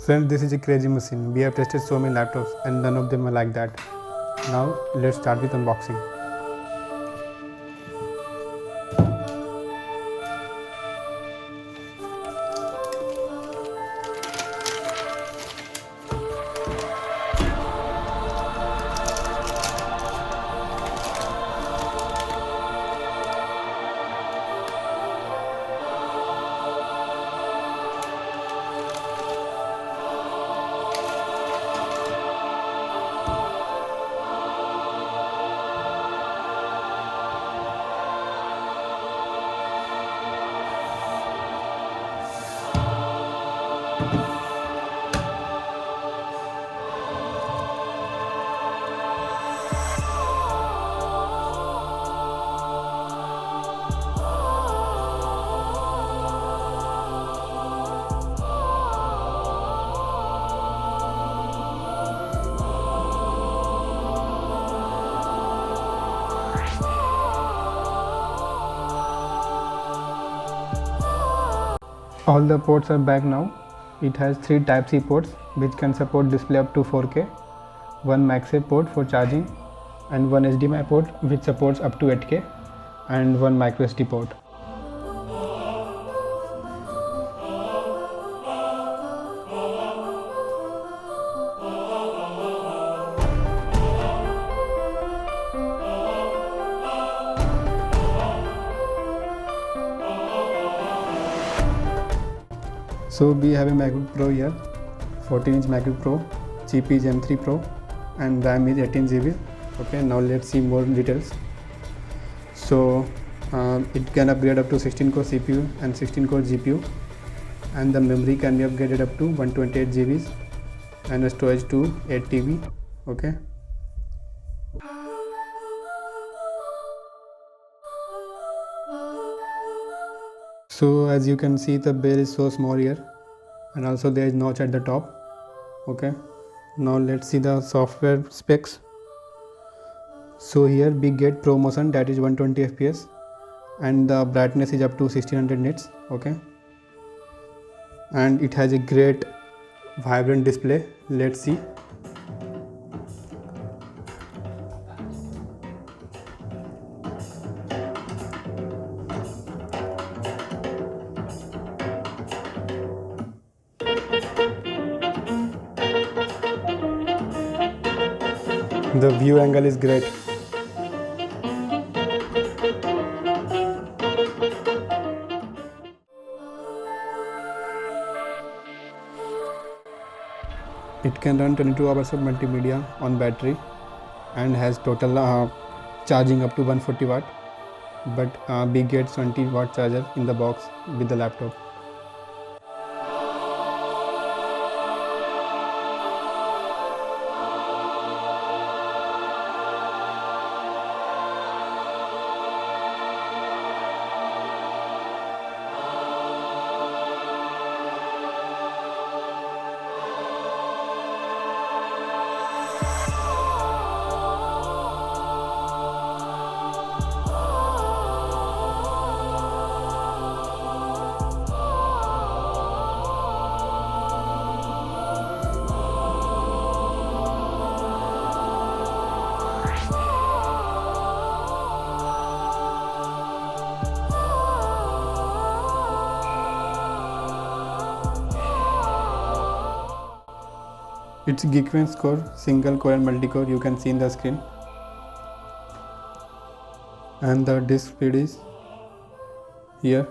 Friends, this is a crazy machine. We have tested so many laptops and none of them are like that. Now let's start with unboxing. All the ports are back now. It has 3 Type-C ports which can support display up to 4K, one MagSafe port for charging, and one HDMI port which supports up to 8K, and one microSD port. So we have a Macbook Pro here, 14-inch Macbook Pro, chip is M3 Pro and RAM is 18 GB. Okay, now let's see more details. So it can upgrade up to 16-core CPU and 16-core GPU, and the memory can be upgraded up to 128 GB and a storage to 8 TB. Okay. So as you can see, the bell is so small here, and also there is notch at the top. Okay, now let's see the software specs. So here we get Pro Motion, that is 120 fps, and the brightness is up to 1600 nits. Okay, and it has a great vibrant display. Let's see. The view angle is great. It can run 22 hours of multimedia on battery and has total charging up to 140 watt, but we get 20 watt charger in the box with the laptop. It's Geekbench core, single core and multi-core, you can see in the screen. And the disk speed is here.